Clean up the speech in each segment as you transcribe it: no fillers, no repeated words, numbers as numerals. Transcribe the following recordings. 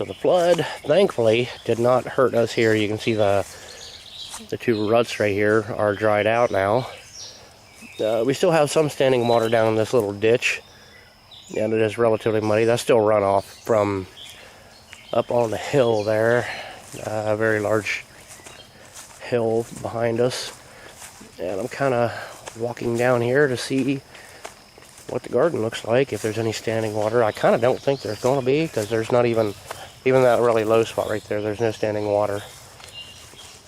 So the flood, thankfully, did not hurt us here. You can see the two ruts right here are dried out now. We still have some standing water down in this little ditch, and it is relatively muddy. That's still runoff from up on the hill there, a very large hill behind us. And I'm kind of walking down here to see what the garden looks like, if there's any standing water. I kind of don't think there's going to be, because there's not even that really low spot right there, there's no standing water.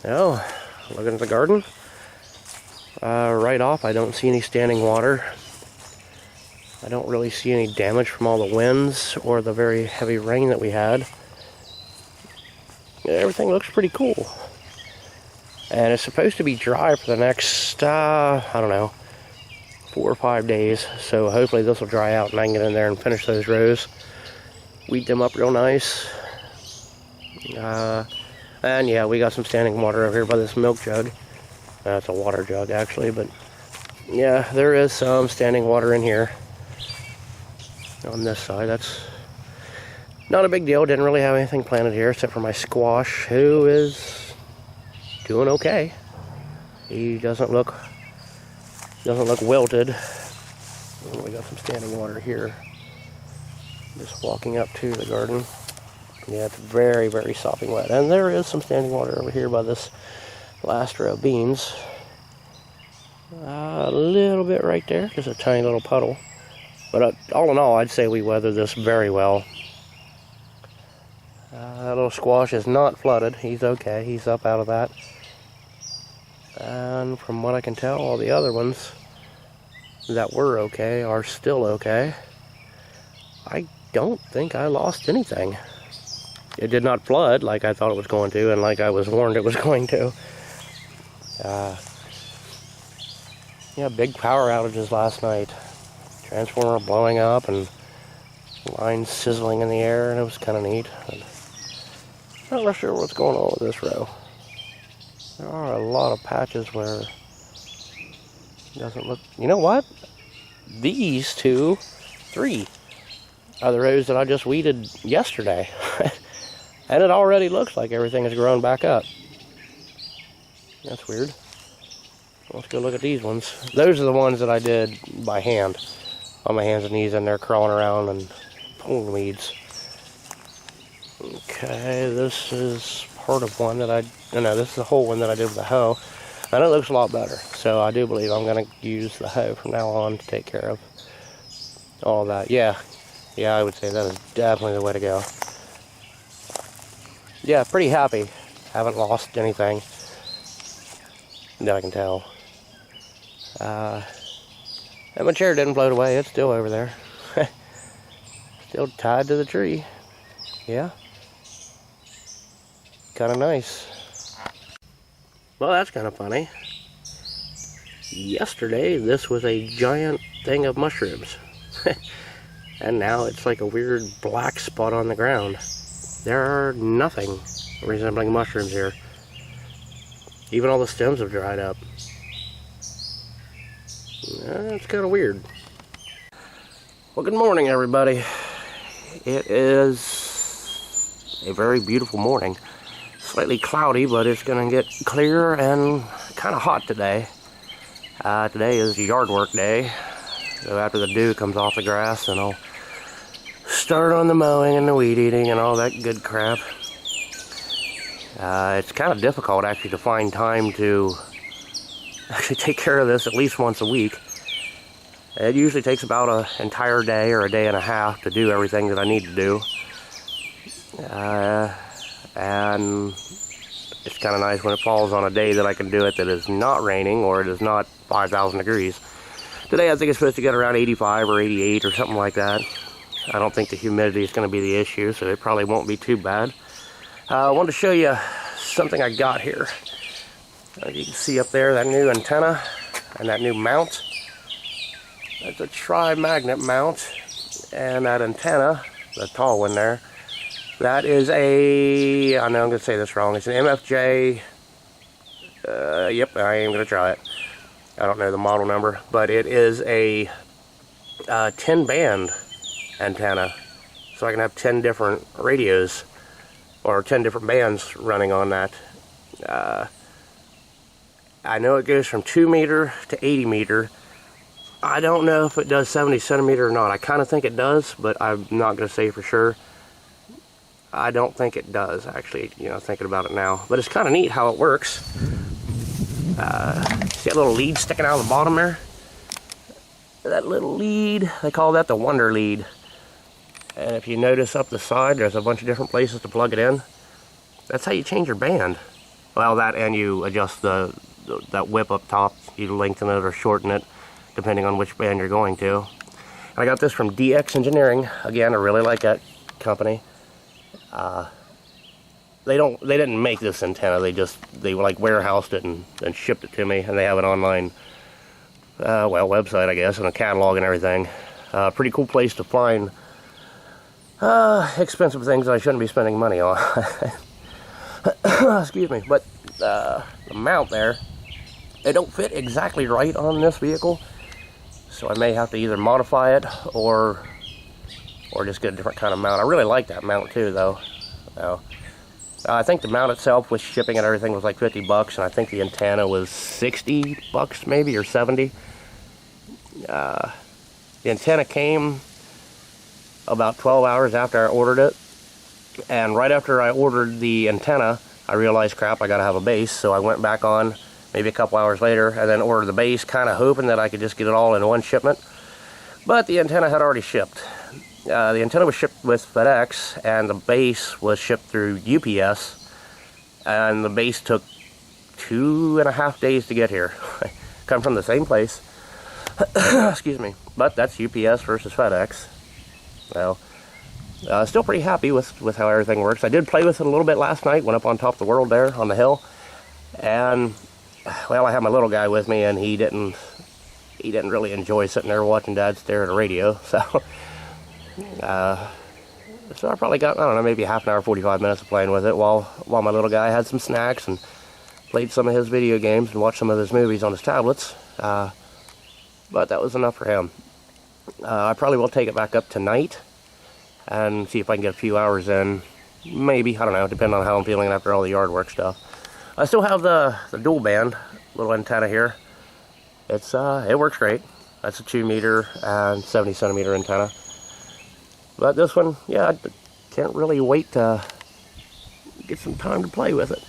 Now, looking at the garden, right off I don't see any standing water. I don't really see any damage from all the winds or the very heavy rain that we had. Everything looks pretty cool. And it's supposed to be dry for the next, I don't know, 4 or 5 days. So hopefully this will dry out and I can get in there and finish those rows. Weed them up real nice. And yeah, we got some standing water over here by this milk jug. It's a water jug actually, but yeah, there is some standing water in here. On this side, that's not a big deal. Didn't really have anything planted here except for my squash, who is doing okay. He doesn't look wilted. We got some standing water here. Just walking up to the garden. Yeah, it's very, very sopping wet. And there is some standing water over here by this last row of beans. A little bit right there, just a tiny little puddle. But all in all, I'd say we weathered this very well. That little squash is not flooded. He's okay. He's up out of that. And from what I can tell, all the other ones that were okay are still okay. I don't think I lost anything. It did not flood like I thought it was going to, and like I was warned it was going to. Yeah, big power outages last night. Transformer blowing up and lines sizzling in the air, and it was kind of neat. I'm not really sure what's going on with this row. There are a lot of patches where it doesn't look... You know what? These 3 are the rows that I just weeded yesterday. And it already looks like everything has grown back up. That's weird. Let's go look at these ones. Those are the ones that I did by hand. On my hands and knees, and they're crawling around and pulling weeds. Okay, this is part of one that this is the whole one that I did with the hoe. And it looks a lot better. So I do believe I'm going to use the hoe from now on to take care of all that. Yeah, I would say that is definitely the way to go. Yeah, pretty happy. Haven't lost anything that I can tell. And my chair didn't float away. It's still over there. Still tied to the tree. Yeah. Kind of nice. Well, that's kind of funny. Yesterday, this was a giant thing of mushrooms. And now it's like a weird black spot on the ground. There are nothing resembling mushrooms here. Even all the stems have dried up. It's kind of weird. Well, good morning, everybody. It is a very beautiful morning. Slightly cloudy, but it's going to get clear and kind of hot today. Today is yard work day. So after the dew comes off the grass, then I'll start on the mowing and the weed eating and all that good crap. It's kind of difficult actually to find time to actually take care of this at least once a week. It usually takes about an entire day or a day and a half to do everything that I need to do. And it's kind of nice when it falls on a day that I can do it that is not raining or it is not 5,000 degrees. Today I think it's supposed to get around 85 or 88 or something like that. I don't think the humidity is going to be the issue, so it probably won't be too bad. I wanted to show you something I got here. You can see up there that new antenna and that new mount. That's a tri-magnet mount, and that antenna, the tall one there, that is a, I know I'm going to say this wrong, it's an MFJ, yep, I am going to try it. I don't know the model number, but it is a 10 band antenna, so I can have 10 different radios or 10 different bands running on that. I know it goes from 2 meter to 80 meter. I don't know if it does 70 centimeter or not. I kind of think it does, but I'm not going to say for sure. I don't think it does, actually, you know, thinking about it now. But it's kind of neat how it works. See that little lead sticking out of the bottom there? That little lead, they call that the Wonder Lead. And if you notice up the side, there's a bunch of different places to plug it in. That's how you change your band. Well, that, and you adjust that whip up top. You lengthen it or shorten it, depending on which band you're going to. I got this from DX Engineering. Again, I really like that company. They didn't make this antenna. They like warehoused it and shipped it to me, and they have an online website, I guess, and a catalog and everything. Pretty cool place to find expensive things I shouldn't be spending money on. Excuse me. But the mount there, it don't fit exactly right on this vehicle, so I may have to either modify it or just get a different kind of mount. I really like that mount too, though. I think the mount itself with shipping and everything was like 50 bucks, and I think the antenna was 60 bucks maybe, or 70. The antenna came about 12 hours after I ordered it, and right after I ordered the antenna, I realized, crap, I gotta have a base, so I went back on maybe a couple hours later and then ordered the base, kind of hoping that I could just get it all in one shipment. But the antenna had already shipped. The antenna was shipped with FedEx, and the base was shipped through UPS, and the base took 2.5 days to get here. Come from the same place. Excuse me. But that's UPS versus FedEx. Well, still pretty happy with how everything works. I did play with it a little bit last night, went up on top of the world there on the hill, and well, I had my little guy with me, and he didn't really enjoy sitting there watching Dad stare at a radio, so so I probably got, I don't know, maybe half an hour, 45 minutes of playing with it while my little guy had some snacks and played some of his video games and watched some of his movies on his tablets. But that was enough for him. I probably will take it back up tonight and see if I can get a few hours in. Maybe, I don't know, depending on how I'm feeling after all the yard work stuff. I still have the dual band little antenna here. It works great. That's a 2 meter and 70 centimeter antenna. But this one, yeah, I can't really wait to get some time to play with it.